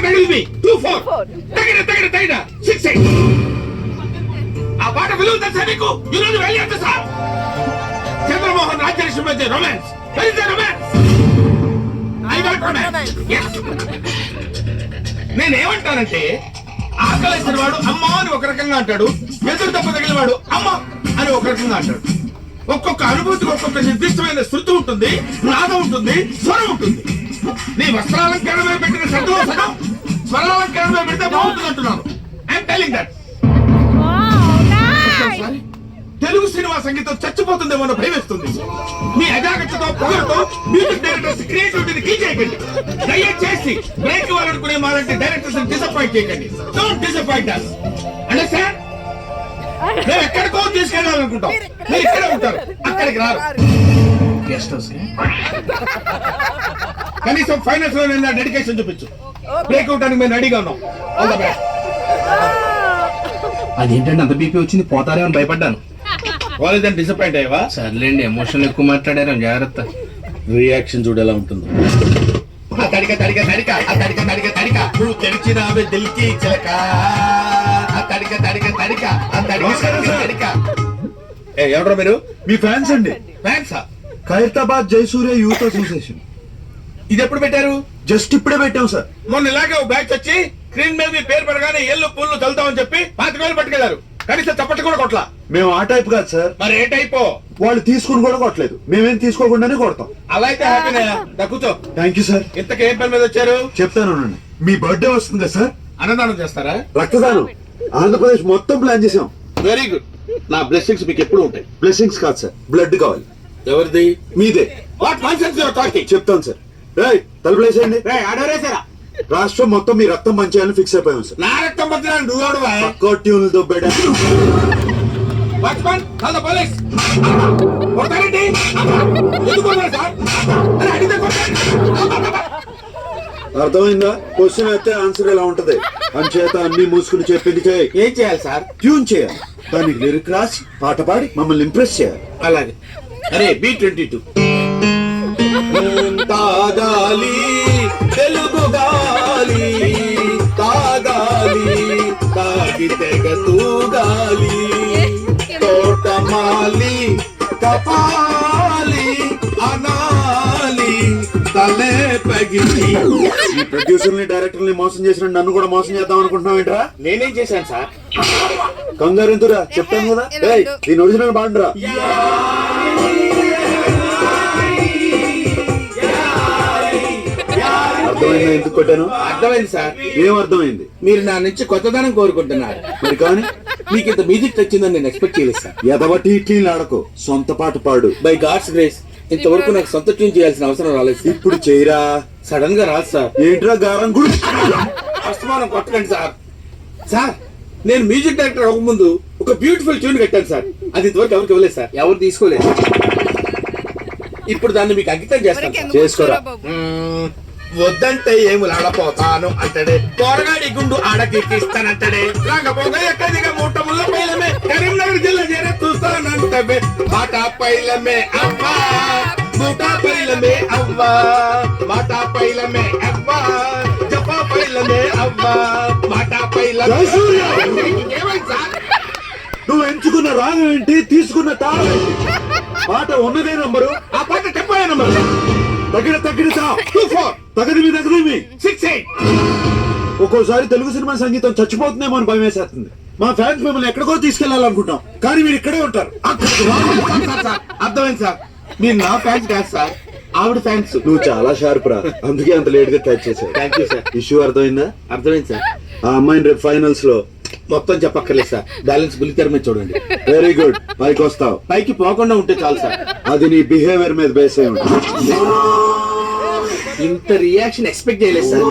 తగిలింది 2-4 తగిన 6-8. ఆ పాట విలువ తెలుసా నీకు? ఈరోజు వెళ్ళి సార్ చంద్రమోహన్ రాజ్యలక్ష్మి మధ్య రొమాన్స్. నేనేమంటానంటే ఆకలేసిన వాడు అమ్మ అని ఒక రకంగా అంటాడు, ఎదురు దెబ్బ తగిలిన వాడు అమ్మ అని ఒక రకంగా అంటాడు. ఒక్కొక్క అనుభూతికి ఒక్కొక్క నిర్దిష్టమైన శృతి ఉంటుంది, నాదం ఉంటుంది, స్వరం ఉంటుంది. నీ వస్త్రాలంకరణమే పెట్టిన శబ్దం సగం, స్వరాలంకరణమే పెడితే బాగుంటుంది అంటున్నాను. I'm telling that. Telugu cinema సంగీతం చచ్చిపోతుందేమో భయమేస్తుంది. మీ అజాగ్రత్తతో పొగరుతో మ్యూజిక్ డైరెక్టర్స్ క్రియేటివిటీని కీ చేయకండి. దయచేసి బ్రేక్ ఇవ్వాలనుకునే మాలాంటి డైరెక్టర్స్ డిసప్పాయింట్ చేయకండి. Don't disappoint us. అండర్స్టాండ్? మేము ఎక్కడికో తీసుకెళ్ళాలనుకుంటాం, మీరు ఇక్కడే ఉంటారు, అక్కడికి రారు. గెస్ట్ హౌస్ కనీసం ఫైనల్స్ లో నేను డెడికేషన్ చూపించు. బ్రేక్ అవడానికి మేము రెడీగా ఉన్నాం. All the best. అదేంటంటే అంత బీపీ వచ్చింది, పోతారేమని భయపడ్డాను. వాళ్ళేదని డిసప్పాయింట్ అయ్యవా? సర్లేండి, ఎమోషనల్ ఎక్కువ మాట్లాడారు, జాగ్రత్త. రియాక్షన్ చూడు ఎలా ఉంటుందో. నువ్వు తెరిచినావే దిల్కి చిలక. ఎవరో మీరు? మీ ఫ్యాన్స్ అండి. ఫ్యాన్సా? Khairatabad Jayasurya youth association. ఇది ఎప్పుడు పెట్టారు? జస్ట్ ఇప్పుడే పెట్టాం సార్. మొన్న ఇలాగే ఒక బ్యాచ్ వచ్చి స్క్రీన్ మీద మీ పేరు పడగానే ఏళ్ళు పూలు చల్లుతామని చెప్పి 25,000 పట్టుకెళ్లారు. కనీసం చప్పట్లు కూడా కొట్లా. మేము ఆ టైప్ కాదు సార్. మరి ఏ టైపో? వాళ్ళు తీసుకుని కూడా కొట్టలేదు, మేమేం తీసుకోకుండానే కొడతాం. అలా అయితే హ్యాపీనా? కూర్చో. Thank you sir. ఇంతకే ఏం పని మీద వచ్చారు? చెప్తాను. మీ బర్త్డే వస్తుందా సార్? అన్నదానం చేస్తారా? రక్తదానం ఆంధ్రప్రదేశ్ మొత్తం ప్లాన్ చేసాం. Very good. నా బ్లెస్సింగ్స్ మీకు ఎప్పుడు ఉంటాయి. బ్లెస్సింగ్స్ కాదు సార్, బ్లడ్ కావాలి. ఎవరిది? మీదే. What nonsense you are talking? చెప్తాను సార్. తలుపులేసేయండి. ఆడరేసారా? రాష్ట్రం మొత్తం మీ రక్తం మంచియాలని ఫిక్స్ అయిపోయాం సార్. నా రక్తం పంచడానికి నువ్వు ట్యూన్లు దొబ్బేడా. Watchman, call the police. కొట్టారండి. ఎందుకు కొట్టారు సార్? అరే అడిగితే కొట్టారు. అర్థమైందా? క్వశ్చన్ అయితే ఆన్సర్ ఎలా ఉంటది. అంచేత అన్ని మూసుకుని చెప్పింది చేయి. ఏం చేయాలి సార్? ట్యూన్ చేయాలి, దానికి లిరిక్ రాసి పాట పాడి మమ్మల్ని ఇంప్రెస్ చేయాలి. అలాగే. అరే B22 తాగాలి తెలుగు గాలి, తాగాలి తాగితే తూగాలి, తోటమాలి కపాలి అనాలి తలే పగిలి. ఈ ప్రొడ్యూసర్ ని డైరెక్టర్ ని మోసం చేసిన నన్ను కూడా మోసం చేద్దాం అనుకుంటున్నావు ఏంట్రా? నేనేం చేశాను సార్? కంగారు ఎందుకురా, చెప్తాను కదా. దీని ఒరిజినల్ బాండ్రా. అర్థమైందా ఎందుకు కొట్టాను? అర్థమైంది సార్. ఏం అర్థమైంది? మీరు నా నుంచి కొత్తదనం కోరుకుంటున్నారు. మరి కానీ మీకు ఇంత మ్యూజిక్ వచ్చిందని నేను ఎక్స్పెక్ట్ చేయలేదు సార్. ఎదవటి ఇట్లీలు ఆడకు, సొంత పాట పాడు. బై గాడ్స్ గ్రేస్ ఇంతవరకు నాకు సొంత ట్యూన్ చేయాల్సిన అవసరం రాలేదు. ఇప్పుడు చేయరా. సడన్ గా రాదు సార్. ఏంట్రా గారం గుడి అస్తమానం కొట్టకండి సార్. సార్ నేను మ్యూజిక్ డైరెక్టర్ అవ్వకముందు ఒక బ్యూటిఫుల్ ట్యూన్ కట్టాను సార్. అది ఇంతవరకు ఎవరికి ఇవ్వలేదు సార్. ఎవరు తీసుకోలేదు. ఇప్పుడు దాన్ని మీకు అంకితం చేస్తాను. చేసుకోరా. వద్దంటే ఏములాడపోతాను అంటడే, పోరగాడి గుండు ఆడకిస్తానంటడే, రాకపోతే ఎక్కడిగా మూట ముళ్ళ పైలమే కరీంనగర్ జిల్లా చేరే చూస్తానంటే, మాట పైలమే అవ్వా మూట పైలమే అవ్వా, మాట పైలమే అవ్వా జపా పైలమే అవ్వా, మాట పైలమే. నువ్వు ఎంచుకున్న రాగం ఏంటి, తీసుకున్న తాళం ఏంటి? పాట ఉన్నదే నంబరు, ఆ పాట చెప్పే నంబరు. తగిన 2-4 తగదిమి 6-8. ఒక్కోసారి తెలుగు సినిమా సంగీతం చచ్చిపోతుందేమో అని భయం వేసేస్తుంది. మా ఫ్యాన్స్ మిమ్మల్ని ఎక్కడికో తీసుకెళ్లాలనుకుంటాం, కానీ మీరు ఇక్కడే ఉంటారు. అర్థమైంది సార్. మీరు నా ఫ్యాన్స్ కాదు సార్, ఆవిడ ఫ్యాన్స్. నువ్వు చాలా షార్ప్ రా, అందుకే అంత లేట్ గా క్యాచ్ చేశావు. Thank you sir. ఇష్యూ అర్థమైందా? అర్థమైంది సార్. ఆ అమ్మాయిని రేపు ఫైనల్స్ లో మొత్తం చెప్పక్కర్లేదు సార్, బ్యాలెన్స్ బుల్లితెర మీద చూడండి. Very good. పైకి వస్తావు. పైకి పోకుండా ఉంటే చాలు సార్. అది నీ బిహేవియర్ మీద బేస్ అయి ఉంటుంది. ఇంత రియాక్షన్ ఎక్స్పెక్ట్ చేయలేదు సార్.